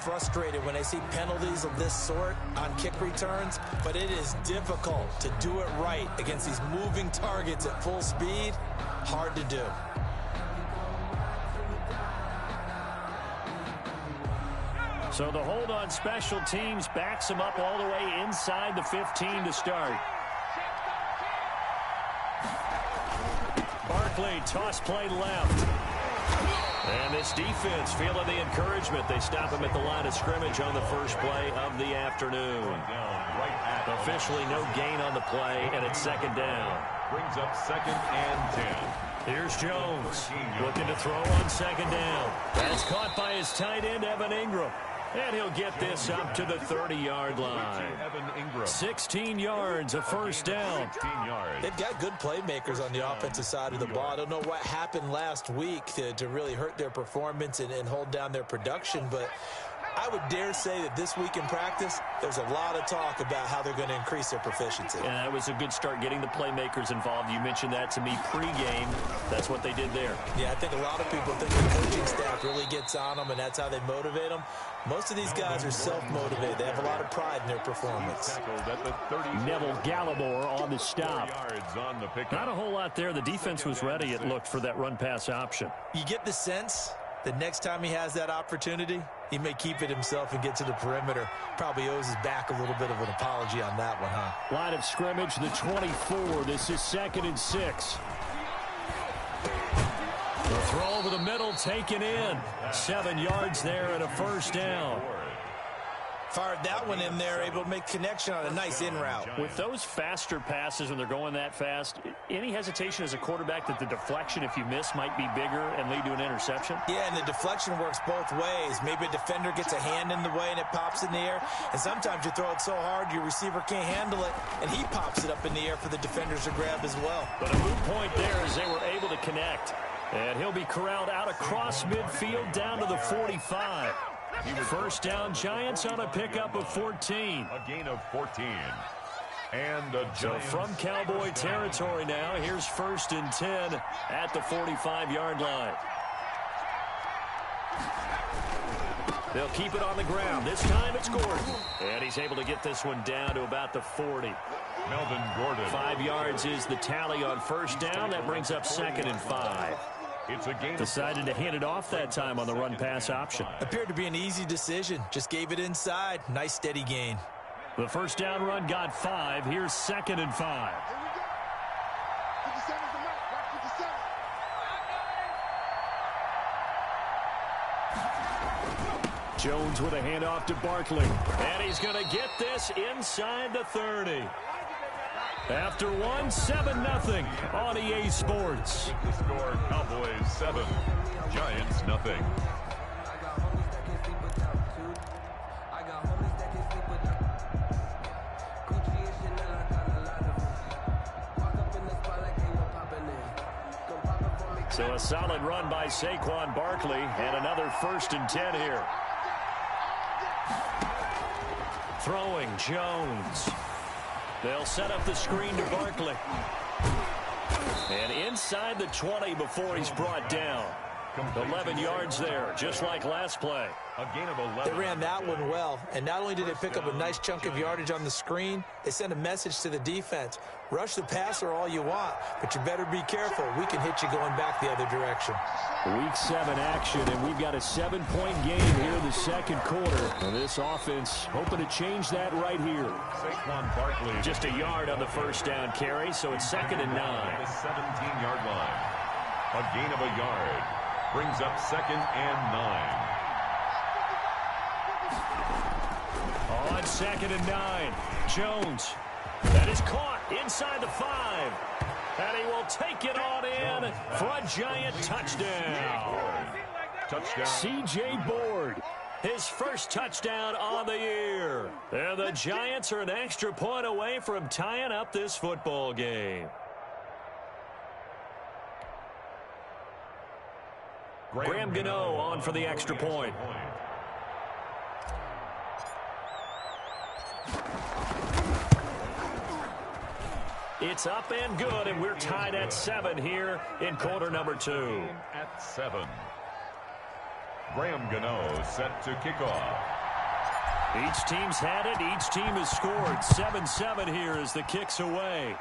frustrated when they see penalties of this sort on kick returns, but it is difficult to do it right against these moving targets at full speed. Hard to do. So the hold on special teams backs him up all the way inside the 15 to start. Barkley, toss play left. And this defense feeling the encouragement. They stop him at the line of scrimmage on the first play of the afternoon. Officially no gain on the play, and it's second down. Brings up 2nd and 10. Here's Jones looking to throw on second down. That's caught by his tight end, Evan Ingram. And he'll get this up to the 30-yard line. 16 yards, a first down. They've got good playmakers on the offensive side of the ball. I don't know what happened last week to really hurt their performance and hold down their production, but I would dare say that this week in practice, there's a lot of talk about how they're going to increase their proficiency. And that was a good start getting the playmakers involved. You mentioned that to me pregame. That's what they did there. Yeah, I think a lot of people think the coaching staff really gets on them, and that's how they motivate them. Most of these guys are self-motivated. They have a lot of pride in their performance. Neville Gallimore on the stop. Not a whole lot there. The defense was ready, it looked, for that run-pass option. You get the sense that next time he has that opportunity, he may keep it himself and get to the perimeter. Probably owes his back a little bit of an apology on that one, huh? Line of scrimmage, the 24. This is 2nd and 6. The throw over the middle, taken in. 7 yards there and a first down. Fired that one in there, able to make connection on a nice in route. With those faster passes when they're going that fast, any hesitation as a quarterback that the deflection, if you miss, might be bigger and lead to an interception? Yeah, and the deflection works both ways. Maybe a defender gets a hand in the way and it pops in the air. And sometimes you throw it so hard your receiver can't handle it, and he pops it up in the air for the defenders to grab as well. But a moot point there as they were able to connect. And he'll be corralled out across midfield down to the 45. First down, Giants on a pickup of 14. A gain of 14. And the so from Cowboy territory now, here's 1st and 10 at the 45-yard line. They'll keep it on the ground. This time it's Gordon. And he's able to get this one down to about the 40. Melvin Gordon. 5 yards is the tally on first down. That brings up 2nd and 5. It's a game. Decided to hand it off that time on the run-pass option. Appeared to be an easy decision. Just gave it inside. Nice steady gain. The first down run got 5. Here's 2nd and 5. Jones with a handoff to Barkley. And he's going to get this inside the 30. After 7-0 on EA Sports. The score, Cowboys 7, Giants nothing. So a solid run by Saquon Barkley and another 1st and 10 here. Throwing Jones. They'll set up the screen to Barkley. And inside the 20 before he's brought down. 11 yards there, just like last play. A gain of 11. They ran that one well, and not only did they pick up a nice chunk of yardage on the screen, they sent a message to the defense. Rush the passer all you want, but you better be careful. We can hit you going back the other direction. Week 7 action, and we've got a 7-point game here in the second quarter. And this offense hoping to change that right here. Saquon Barkley. Just a yard on the first down carry, so it's 2nd and 9. The 17-yard line. A gain of a yard. Brings up 2nd and 9. On 2nd and 9, Jones. That is caught inside the 5. And he will take it on in for a Giant touchdown. Touchdown. C.J. Board, his first touchdown on the year. And the Giants are an extra point away from tying up this football game. Graham Gano on for the extra point. It's up and good, and we're tied at 7 here in quarter number 2. At 7. Graham Gano set to kick off. Each team's had it. Each team has scored. 7-7 here as the kick's away.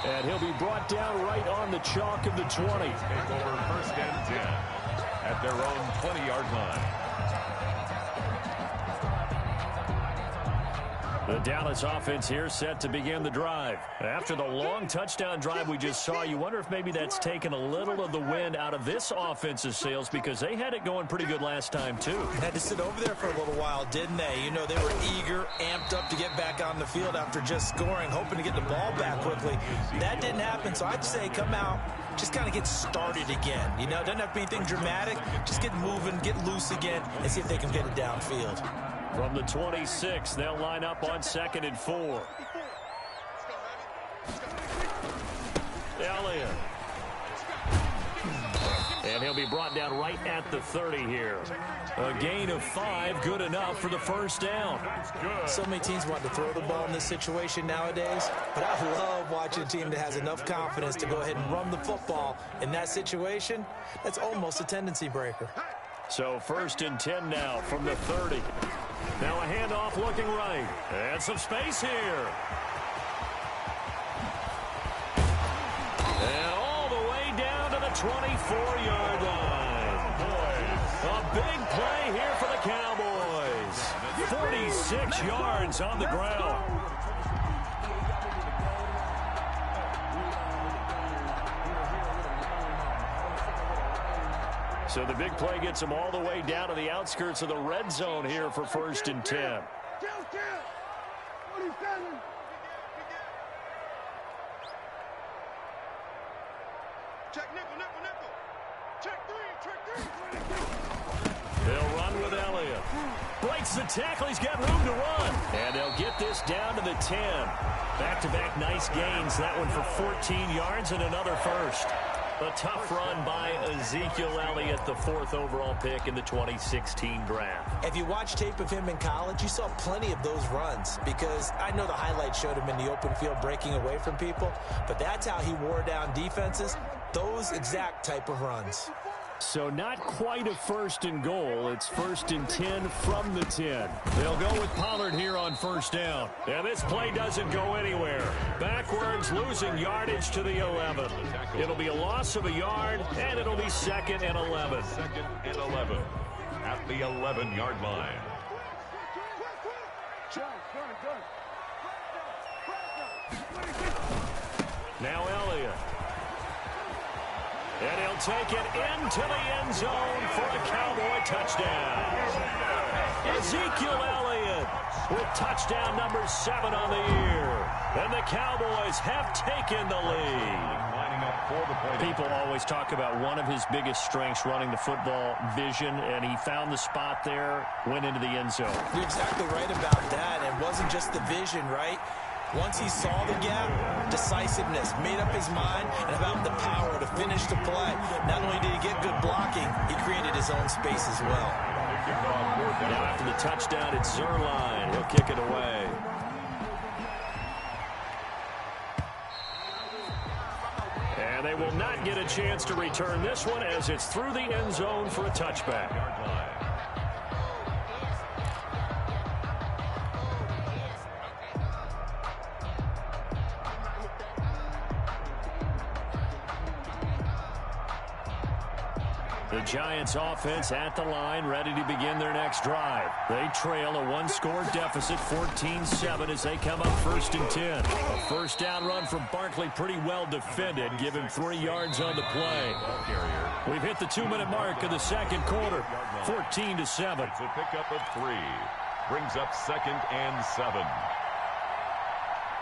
And he'll be brought down right on the chalk of the 20. Take over 1st and 10 at their own 20-yard line. The Dallas offense here set to begin the drive. After the long touchdown drive we just saw, you wonder if maybe that's taken a little of the wind out of this offense's sails because they had it going pretty good last time, too. Had to sit over there for a little while, didn't they? You know, they were eager, amped up to get back on the field after just scoring, hoping to get the ball back quickly. That didn't happen, so I'd say come out, just kind of get started again. You know, it doesn't have to be anything dramatic. Just get moving, get loose again, and see if they can get it downfield. From the 26, they'll line up on 2nd and 4. Elliott. And he'll be brought down right at the 30 here. A gain of 5, good enough for the first down. So many teams want to throw the ball in this situation nowadays, but I love watching a team that has enough confidence to go ahead and run the football in that situation. That's almost a tendency breaker. So 1st and 10 now from the 30. Now a handoff looking right. And some space here. And all the way down to the 24-yard line. A big play here for the Cowboys. 46 yards on the ground. So the big play gets them all the way down to the outskirts of the red zone here for 1st and 10. They'll run with Elliott. Breaks the tackle. He's got room to run. And they'll get this down to the 10. Back-to-back nice gains. That one for 14 yards and another first. A tough run by Ezekiel Elliott, the 4th overall pick in the 2016 draft. If you watch tape of him in college, you saw plenty of those runs because I know the highlights showed him in the open field breaking away from people, but that's how he wore down defenses, those exact type of runs. So not quite a 1st and goal. It's 1st and 10 from the 10. They'll go with Pollard here on 1st down. And this play doesn't go anywhere. Backwards, losing yardage to the 11. It'll be a loss of a yard, and it'll be 2nd and 11. 2nd and 11 at the 11-yard line. Now Elliott. And he'll take it into the end zone for a Cowboy touchdown. Ezekiel Elliott with touchdown number 7 on the year. And the Cowboys have taken the lead. People always talk about one of his biggest strengths running the football, vision, and he found the spot there, went into the end zone. You're exactly right about that. It wasn't just the vision, right? Once he saw the gap, decisiveness, made up his mind, and about the power to finish the play. Not only did he get good blocking, he created his own space as well. Now after the touchdown, it's Zerline. He'll kick it away. And they will not get a chance to return this one as it's through the end zone for a touchback. The Giants offense at the line, ready to begin their next drive. They trail a one-score deficit, 14-7, as they come up 1st and 10. A first down run from Barkley, pretty well defended. Give him 3 yards on the play. We've hit the 2-minute mark of the second quarter, 14-7. It's a pickup of 3. Brings up 2nd and 7.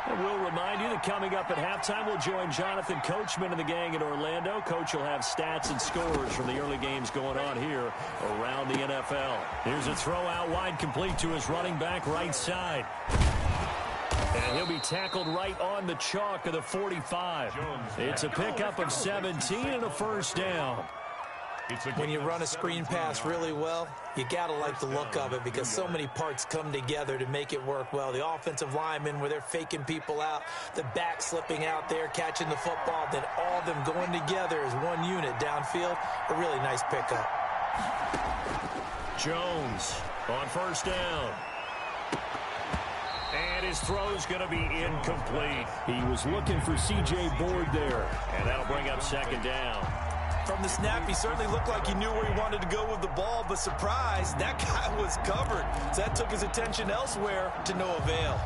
And we'll remind you that coming up at halftime, we'll join Jonathan Coachman and the gang in Orlando. Coach will have stats and scores from the early games going on here around the NFL. Here's a throw out wide, complete to his running back right side. And he'll be tackled right on the chalk of the 45. It's a pickup of 17 and a first down. When you run a screen pass really well, you got to like the look of it because so many parts come together to make it work well. The offensive linemen, where they're faking people out, the back slipping out there, catching the football, then all of them going together as one unit downfield. A really nice pickup. Jones on first down. And his throw's going to be incomplete. He was looking for C.J. Board there. And that'll bring up second down. From the snap, he certainly looked like he knew where he wanted to go with the ball, but surprise, that guy was covered. So that took his attention elsewhere to no avail.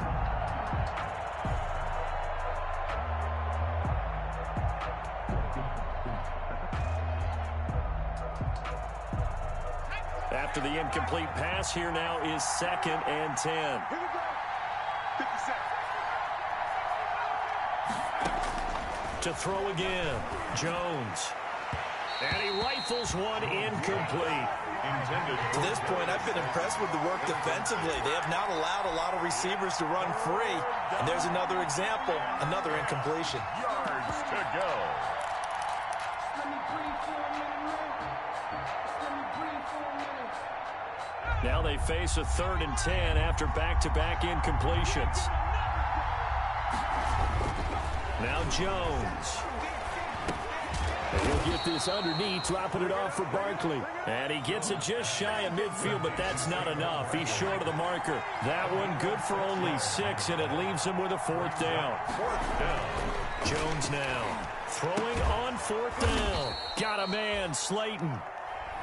After the incomplete pass, here now is 2nd and 10. To throw again, Jones. And he rifles one incomplete. To this point, I've been impressed with the work defensively. They have not allowed a lot of receivers to run free. And there's another example, another incompletion. Yards to go. Now they face a 3rd and 10 after back-to-back incompletions. Now Jones. And he'll get this underneath, dropping it off for Barkley. And he gets it just shy of midfield, but that's not enough. He's short of the marker. That one good for only 6, and it leaves him with a 4th down. 4th down. Jones now throwing on 4th down. Got a man, Slayton.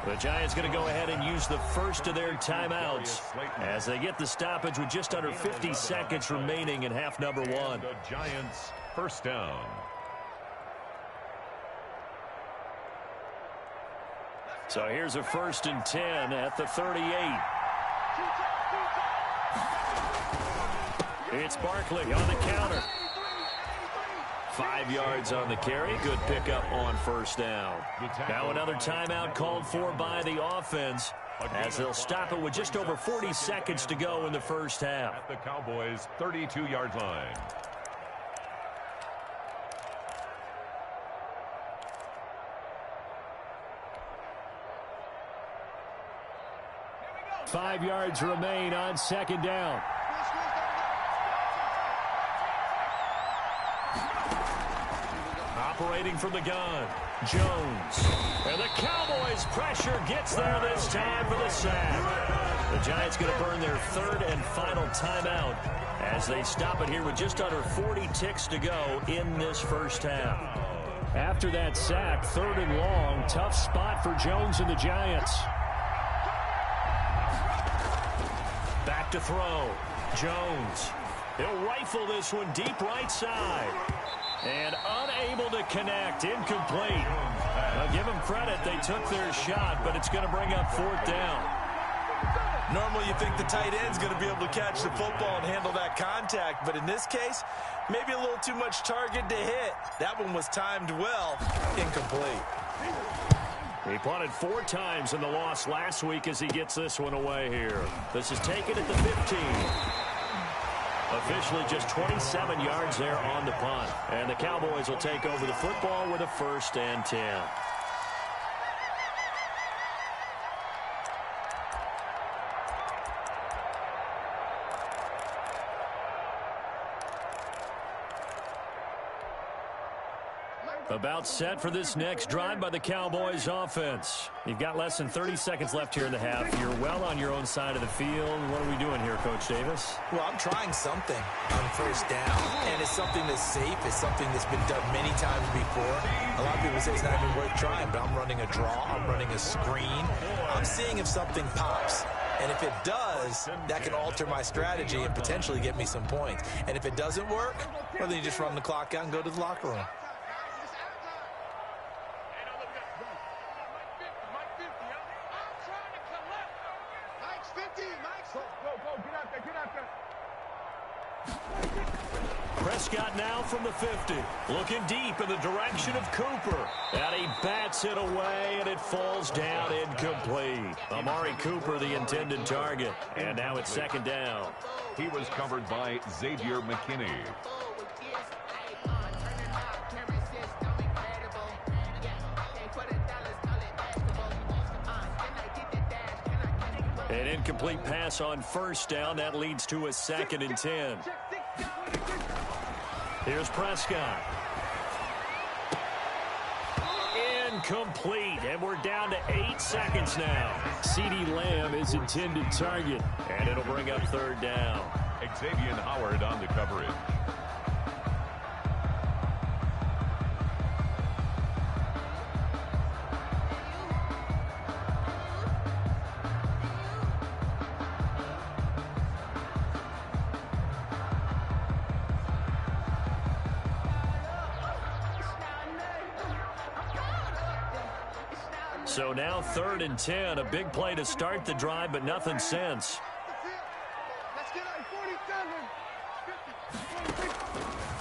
The Giants going to go ahead and use the first of their timeouts as they get the stoppage with just under 50 seconds remaining in half number 1. The Giants first down. So here's a 1st and 10 at the 38. It's Barkley on the counter. 5 yards on the carry. Good pickup on first down. Now another timeout called for by the offense as they'll stop it with just over 40 seconds to go in the first half. At the Cowboys' 32-yard line. Five yards remain on second down. Operating from the gun, Jones. And the Cowboys' pressure gets there this time for the sack. The Giants going to burn their 3rd and final timeout as they stop it here with just under 40 ticks to go in this first half. After that sack, 3rd and long, tough spot for Jones and the Giants. Back to throw, Jones. He'll rifle this one deep right side. And unable to connect, incomplete. I'll give them credit, they took their shot, but it's going to bring up 4th down. Normally you think the tight end's going to be able to catch the football and handle that contact, but in this case, maybe a little too much target to hit. That one was timed well, incomplete. He punted 4 times in the loss last week as he gets this one away here. This is taken at the 15. Officially just 27 yards there on the punt. And the Cowboys will take over the football with a 1st and 10. About set for this next drive by the Cowboys offense. You've got less than 30 seconds left here in the half. You're well on your own side of the field. What are we doing here, Coach Davis? Well, I'm trying something on first down, and it's something that's safe. It's something that's been done many times before. A lot of people say it's not even worth trying, but I'm running a draw. I'm running a screen. I'm seeing if something pops. And if it does, that can alter my strategy and potentially get me some points. And if it doesn't work, well, then you just run the clock out and go to the locker room. Prescott now from the 50, looking deep in the direction of Cooper. And he bats it away, and it falls down incomplete. Amari Cooper, the intended target. And now it's 2nd down. He was covered by Xavier McKinney. An incomplete pass on first down. That leads to a 2nd and 10. Here's Prescott. Incomplete, and we're down to 8 seconds now. CeeDee Lamb is intended target, and it'll bring up 3rd down. Xavier Howard on the coverage. So now 3rd and 10, a big play to start the drive, but nothing since.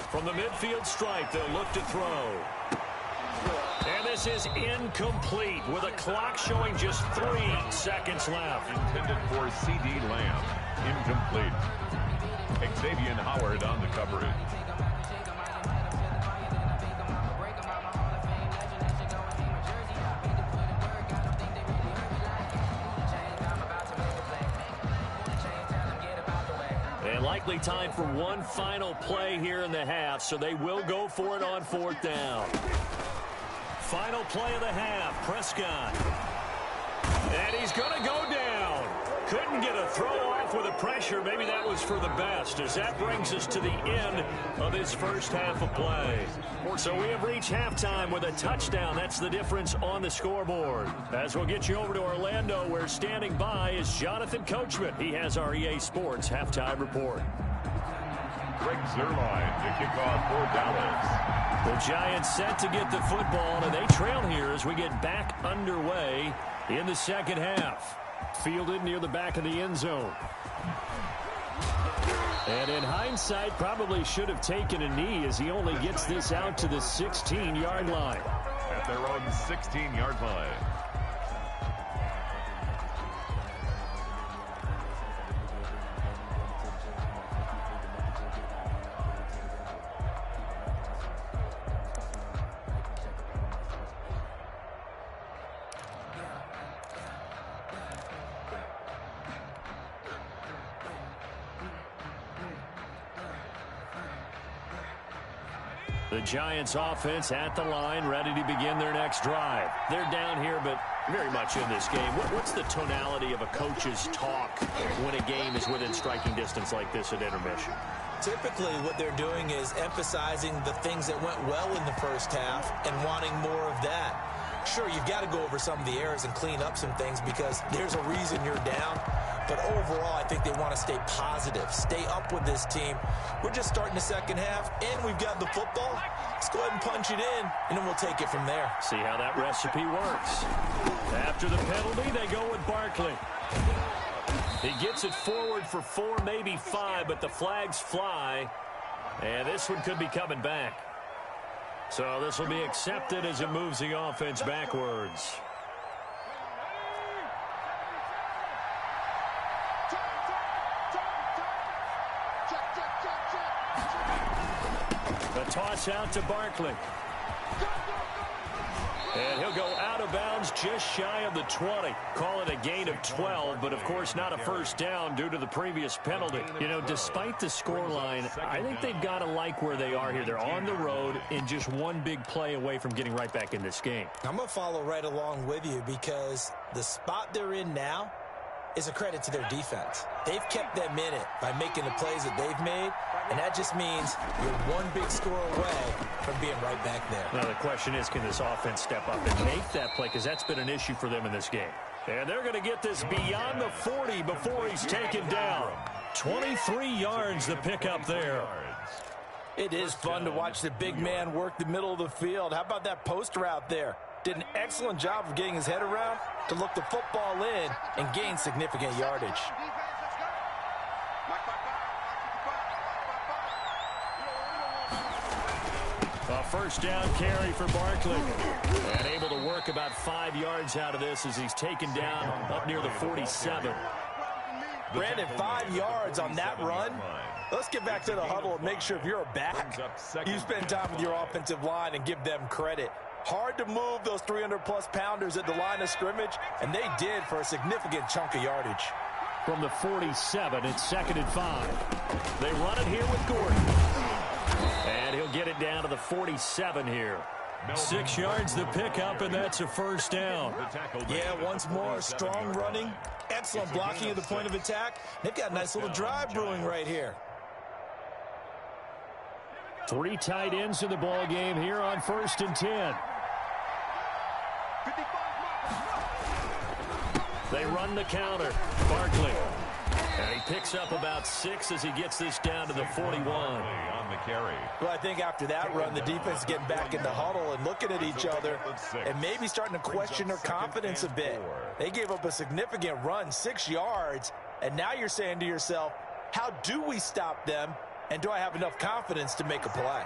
From the midfield stripe, they'll look to throw. And this is incomplete with a clock showing just 3 seconds left. Intended for CeeDee Lamb. Incomplete. Xavier Howard on the coverage. Likely time for one final play here in the half, so they will go for it on 4th down. Final play of the half, Prescott. And he's going to go down. Couldn't get a throw off with the pressure. Maybe that was for the best, as that brings us to the end of his first half of play. So we have reached halftime with a touchdown. That's the difference on the scoreboard. As we'll get you over to Orlando, where standing by is Jonathan Coachman. He has our EA Sports halftime report. Greg Zuerlein to kick off for Dallas. The Giants set to get the football, and they trail here as we get back underway in the second half. Fielded near the back of the end zone. And in hindsight, probably should have taken a knee, as he only gets this out to the 16-yard line. At their own 16-yard line. The Giants offense at the line, ready to begin their next drive. They're down here, but very much in this game. What's the tonality of a coach's talk when a game is within striking distance like this at intermission? Typically, what they're doing is emphasizing the things that went well in the first half and wanting more of that. Sure, you've got to go over some of the errors and clean up some things because there's a reason you're down. But overall, I think they want to stay positive, stay up with this team. We're just starting the second half, and we've got the football. Let's go ahead and punch it in, and then we'll take it from there. See how that recipe works. After the penalty, they go with Barkley. He gets it forward for 4, maybe 5, but the flags fly, and this one could be coming back. So this will be accepted as it moves the offense backwards. The toss out to Barkley. And he'll go out of bounds just shy of the 20. Call it a gain of 12, but of course not a first down due to the previous penalty. You know, despite the scoreline, I think they've got to like where they are here. They're on the road and just one big play away from getting right back in this game. I'm going to follow right along with you because the spot they're in now is a credit to their defense. They've kept them in it by making the plays that they've made, and that just means you're one big score away from being right back there. Now the question is, can this offense step up and make that play? Because that's been an issue for them in this game. And they're going to get this beyond the 40 before he's taken down. 23 yards the pickup there. It is fun to watch the big man work the middle of the field. How about that post route there? Did an excellent job of getting his head around to look the football in and gain significant yardage. A first down carry for Barkley. And able to work about 5 yards out of this as he's taken down up near the 47. Brandon, 5 yards on that run. Let's get back to the huddle and make sure if you're a back, you spend time with your offensive line and give them credit. Hard to move those 300-plus pounders at the line of scrimmage, and they did for a significant chunk of yardage. from the 47. It's 2nd and 5. They run it here with Gordon. And he'll get it down to the 47 here. 6 yards the pickup, and that's a first down. Yeah, once more, strong running, excellent blocking at the point of attack. They've got a nice little drive brewing right here. 3 tight ends in the ball game here on 1st and 10. They run the counter. Barkley. And he picks up about 6 as he gets this down to the 41. On the carry. Well, I think after that run, the defense is getting back in the huddle and looking at each other and maybe starting to question their confidence a bit. They gave up a significant run, 6 yards, and now you're saying to yourself, how do we stop them, and do I have enough confidence to make a play?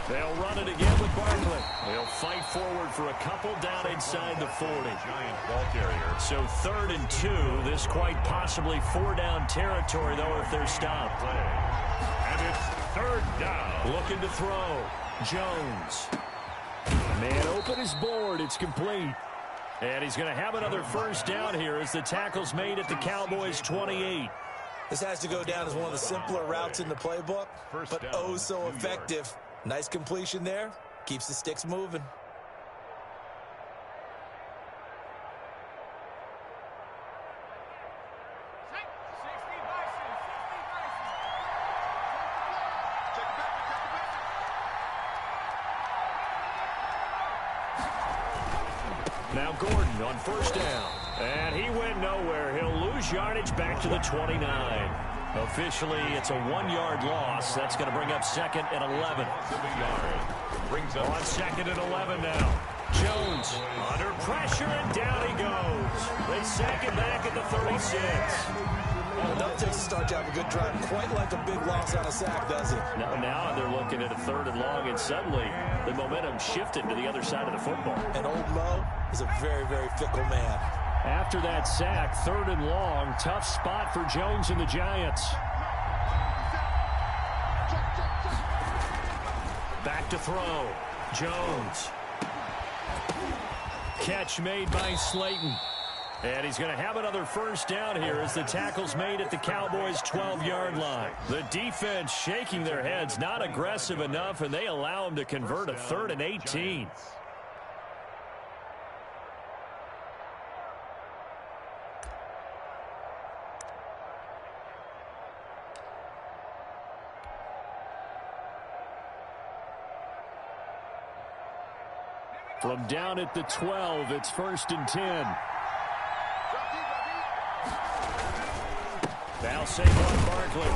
They'll run it again with Barkley. They'll fight forward for a couple down inside the 40. Giant ball carrier. So 3rd and 2. This quite possibly 4-down territory, though, if they're stopped. And it's 3rd down. Looking to throw. Jones. Man open his board. It's complete. And he's going to have another first down here as the tackle's made at the Cowboys' 28. This has to go down as one of the simpler routes in the playbook, but oh so effective. Nice completion there. Keeps the sticks moving. Now Gordon on 1st down. And he went nowhere. He'll lose yardage back to the 29. Officially, it's a 1-yard loss. That's going to bring up 2nd and 11. On 2nd and 11 now. Jones under pressure, and down he goes. They sack it back at the 36. Well, that takes a start to have a good drive. Quite like a big loss on a sack, does it? Now they're looking at a 3rd and long, and suddenly the momentum shifted to the other side of the football. And old Mo is a very, very fickle man. After that sack, 3rd and long, tough spot for Jones and the Giants. Back to throw. Jones. Catch made by Slayton. And he's going to have another first down here as the tackle's made at the Cowboys' 12-yard line. The defense shaking their heads, not aggressive enough, and they allow him to convert a 3rd and 18. From down at the 12, it's 1st and 10. Now Saquon Barkley.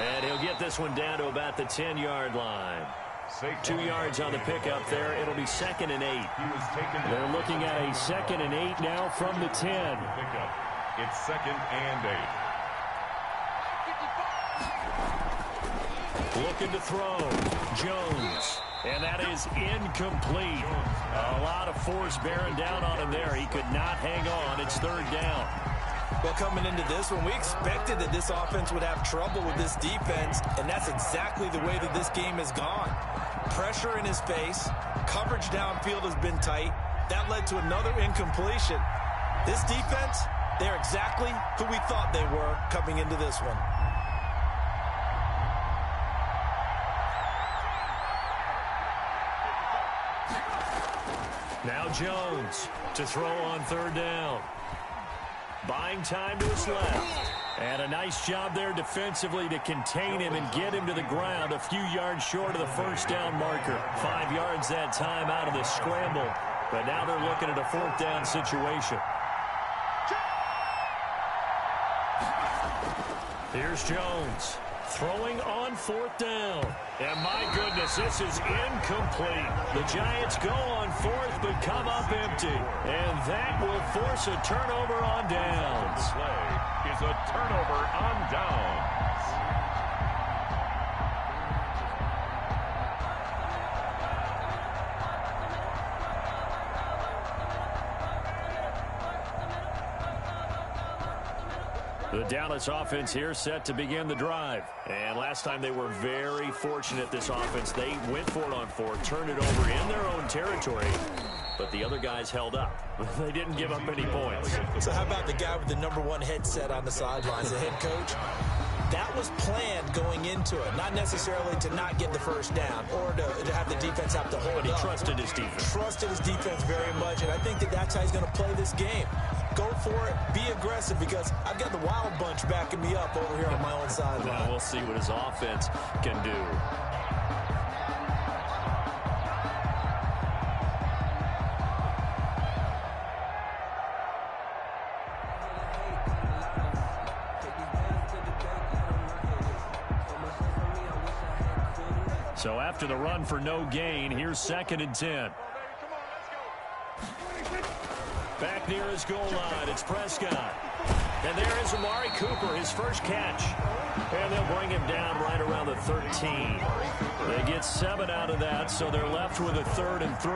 And he'll get this one down to about the 10-yard line. 2 yards on the pickup there. It'll be 2nd and 8. They're looking at a 2nd and 8 now from the 10. It's 2nd and 8. Looking to throw. Jones. And that is incomplete. A lot of force bearing down on him there. He could not hang on. It's 3rd down. Well, coming into this one, we expected that this offense would have trouble with this defense, and that's exactly the way that this game has gone. Pressure in his face. Coverage downfield has been tight. That led to another incompletion. This defense, they're exactly who we thought they were coming into this one. Now Jones to throw on 3rd down. Buying time to his left. And a nice job there defensively to contain him and get him to the ground a few yards short of the first down marker. 5 yards that time out of the scramble. But now they're looking at a 4th down situation. Here's Jones. Throwing on 4th down. And my goodness, this is incomplete. The Giants go on 4th but come up empty. And that will force a turnover on downs. Play is a turnover on downs. The Dallas offense here set to begin the drive. And last time they were very fortunate, this offense. They went for it on 4, turned it over in their own territory, but the other guys held up. They didn't give up any points. So how about the guy with the #1 headset on the sidelines, the head coach? That was planned going into it, not necessarily to not get the first down or to have the defense have to hold But he up. trusted his defense. Trusted his defense very much, and I think that's how he's going to play this game. Go for it, be aggressive, because I've got the wild bunch backing me up over here on my own sideline. Now we'll see what his offense can do. So after the run for no gain, here's 2nd and 10. Back near his goal line, it's Prescott. And there is Amari Cooper, his first catch. And they'll bring him down right around the 13. They get 7 out of that, so they're left with a 3rd and 3.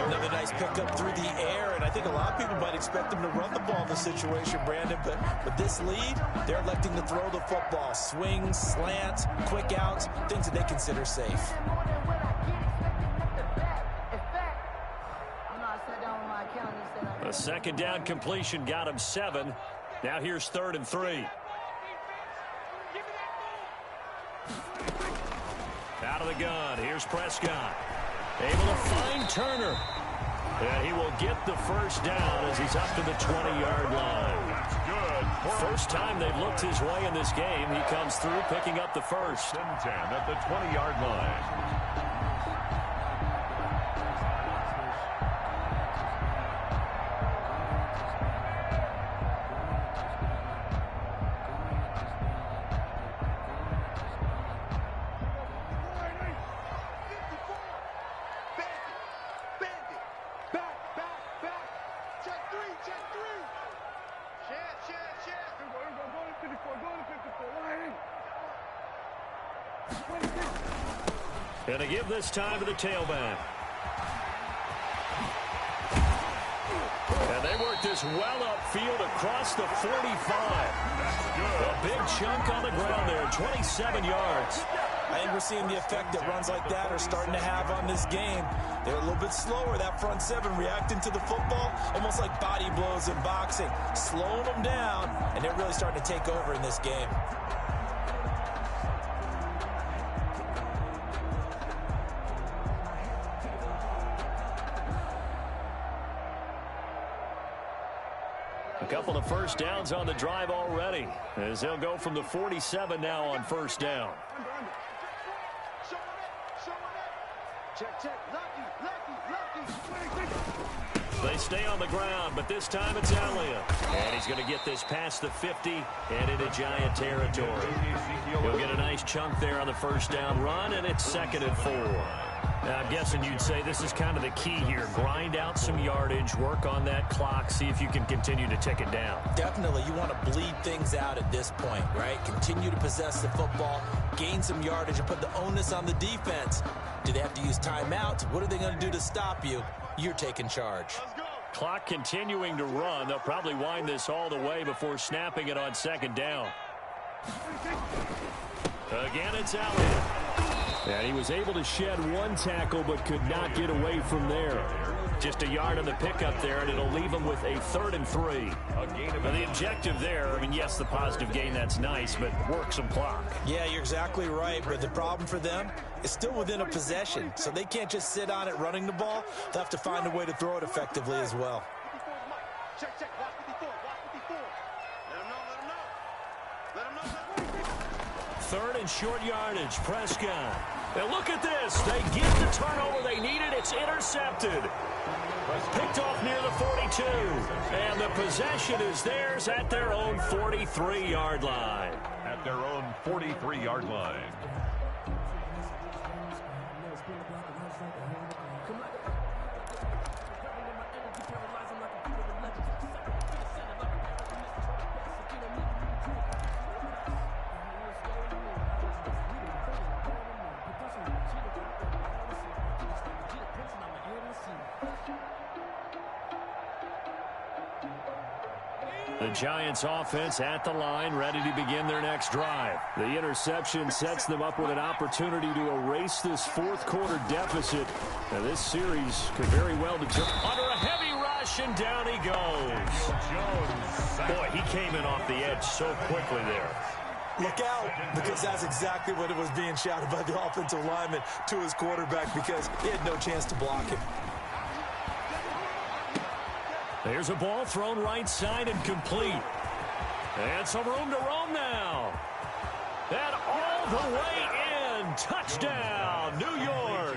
Another nice pickup through the air, and I think a lot of people might expect them to run the ball in this situation, Brandon, but with this lead, they're electing to throw the football. Swings, slants, quick outs, things that they consider safe. A 2nd down completion got him 7. Now here's 3rd and 3. Out of the gun, here's Prescott. Able to find Turner. And he will get the first down as he's up to the 20-yard line. That's good. First time they've looked his way in this game. He comes through picking up the first. 10 at the 20-yard line. And to give this time to the tailback. And they work this well upfield across the 45. A big chunk on the ground there, 27 yards. I think we're seeing the effect that runs like that are starting to have on this game. They're a little bit slower, that front 7, reacting to the football, almost like body blows in boxing, slowing them down, and they're really starting to take over in this game. A couple of first downs on the drive already, as they'll go from the 47 now on first down. They stay on the ground, but this time it's Elliott. And he's going to get this past the 50 and into Giant territory. He'll get a nice chunk there on the first down run, and it's 2nd and 4. Now, I'm guessing you'd say this is kind of the key here. Grind out some yardage, work on that clock, see if you can continue to tick it down. Definitely, you want to bleed things out at this point, right? Continue to possess the football, gain some yardage, and put the onus on the defense. Do they have to use timeouts? What are they going to do to stop you? You're taking charge. Clock continuing to run. They'll probably wind this all the way before snapping it on 2nd down. Again, it's Elliott. And he was able to shed one tackle but could not get away from there. Just a yard on the pickup there, and it'll leave him with a 3rd and 3. Now, the objective there, I mean, yes, the positive gain, that's nice, but work some clock. Yeah, you're exactly right, but the problem for them is still within a possession, so they can't just sit on it running the ball. They'll have to find a way to throw it effectively as well. Check. Watch 54. Let him know. 3rd and short yardage, Prescott. And look at this. They get the turnover they needed. It's intercepted. Picked off near the 42. And the possession is theirs at their own 43-yard line. At their own 43-yard line. The Giants offense at the line, ready to begin their next drive. The interception sets them up with an opportunity to erase this fourth quarter deficit. Now this series could very well determine. Under a heavy rush, and down he goes. Boy, he came in off the edge so quickly there. Look out, because that's exactly what it was being shouted by the offensive lineman to his quarterback, because he had no chance to block him. There's a ball thrown right side and complete. And some room to roam now. And all the way in. Touchdown, New York.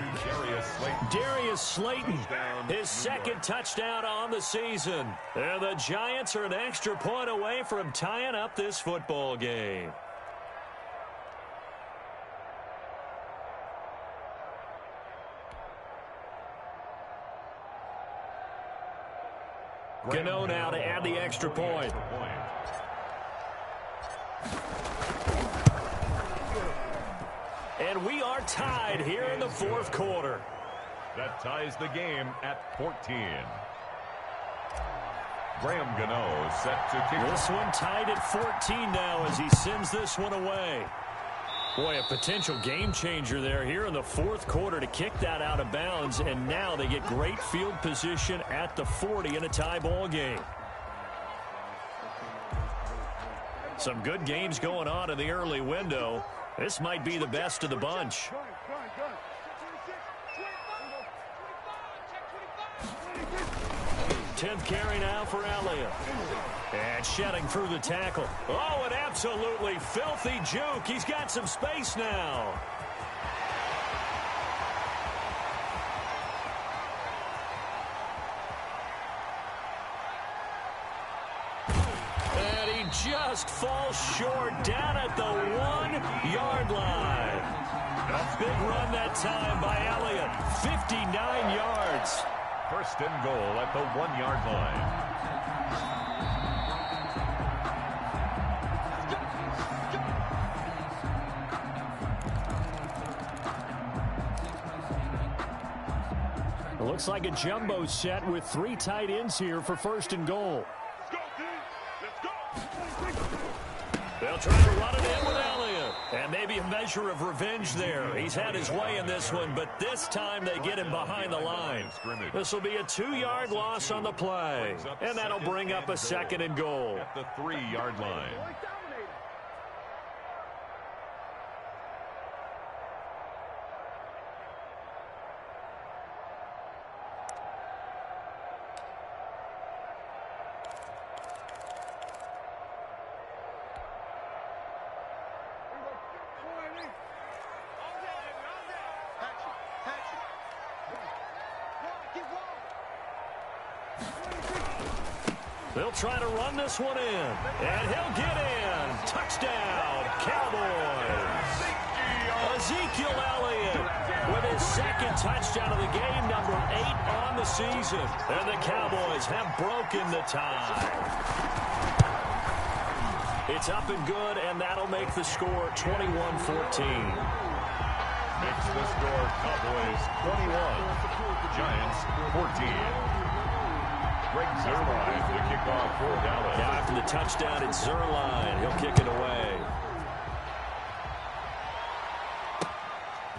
Darius Slayton, his second touchdown on the season. And the Giants are an extra point away from tying up this football game. Gano now to add the extra point. And we are tied here in the fourth quarter. That ties the game at 14. Graham Gano set to kick. This one tied at 14 now as he sends this one away. Boy, a potential game changer there here in the fourth quarter to kick that out of bounds, and now they get great field position at the 40 in a tie ball game. Some good games going on in the early window. This might be the best of the bunch. 10th carry now for Elliott. And shedding through the tackle. Oh, an absolutely filthy juke. He's got some space now. And he just falls short down at the 1-yard line. A big run that time by Elliott. 59 yards. First and goal at the 1-yard line. It looks like a jumbo set with 3 tight ends here for first and goal. They'll try to run it in with Elliott. And maybe a measure of revenge there. He's had his way in this one, but this time they get him behind the line. This will be a 2-yard loss on the play. And that'll bring up a second and goal. At the 3-yard line. They'll try to run this one in. And he'll get in. Touchdown, Cowboys. Ezekiel Elliott with his second touchdown of the game, number 8 on the season. And the Cowboys have broken the tie. It's up and good, and that'll make the score 21-14. Makes the score Cowboys 21, Giants 14. Greg Zuerlein, the kickoff for Dallas. Now after the touchdown, it's Zuerlein. He'll kick it away.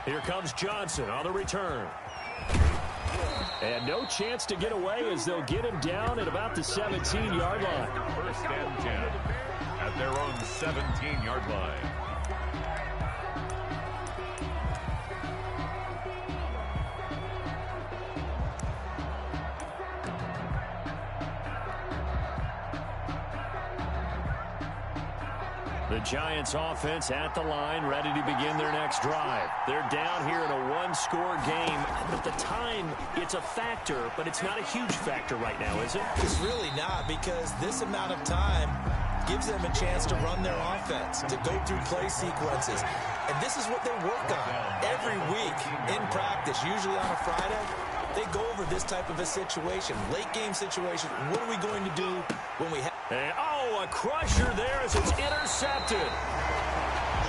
Here comes Johnson on the return. And no chance to get away as they'll get him down at about the 17-yard line. First and 10 at their own 17-yard line. The Giants offense at the line, ready to begin their next drive. They're down here in a 1-score game. At the time, it's a factor, but it's not a huge factor right now, is it? It's really not, because this amount of time gives them a chance to run their offense, to go through play sequences. And this is what they work on every week in practice, usually on a Friday. They go over this type of a situation, late game situation. What are we going to do when we have... Oh, a crusher there as it's intercepted.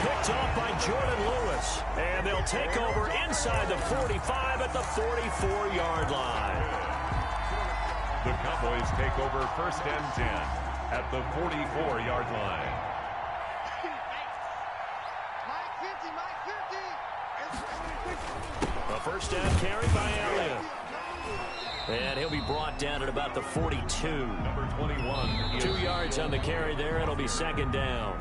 Picked off by Jordan Lewis. And they'll take over inside the 45 at the 44-yard line. The Cowboys take over first and 10 at the 44-yard line. A first down carry by Elliott. And he'll be brought down at about the 42. Number 21. 2 yards on the carry there. It'll be second down.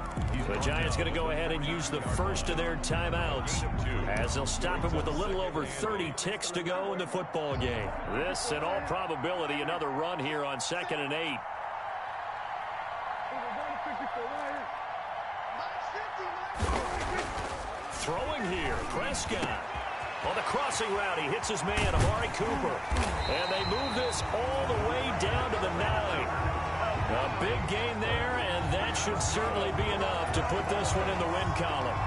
The Giants going to go ahead and use the first of their timeouts as they'll stop him with a little over 30 ticks to go in the football game. This, in all probability, another run here on 2nd and 8. Throwing here, Prescott. On the crossing route, he hits his man, Amari Cooper. And they move this all the way down to the 9. A big gain there, and that should certainly be enough to put this one in the win column.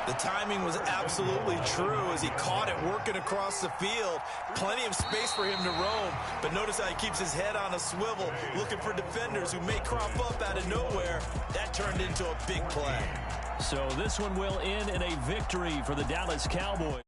The timing was absolutely true as he caught it working across the field. Plenty of space for him to roam, but notice how he keeps his head on a swivel, looking for defenders who may crop up out of nowhere. That turned into a big play. So this one will end in a victory for the Dallas Cowboys.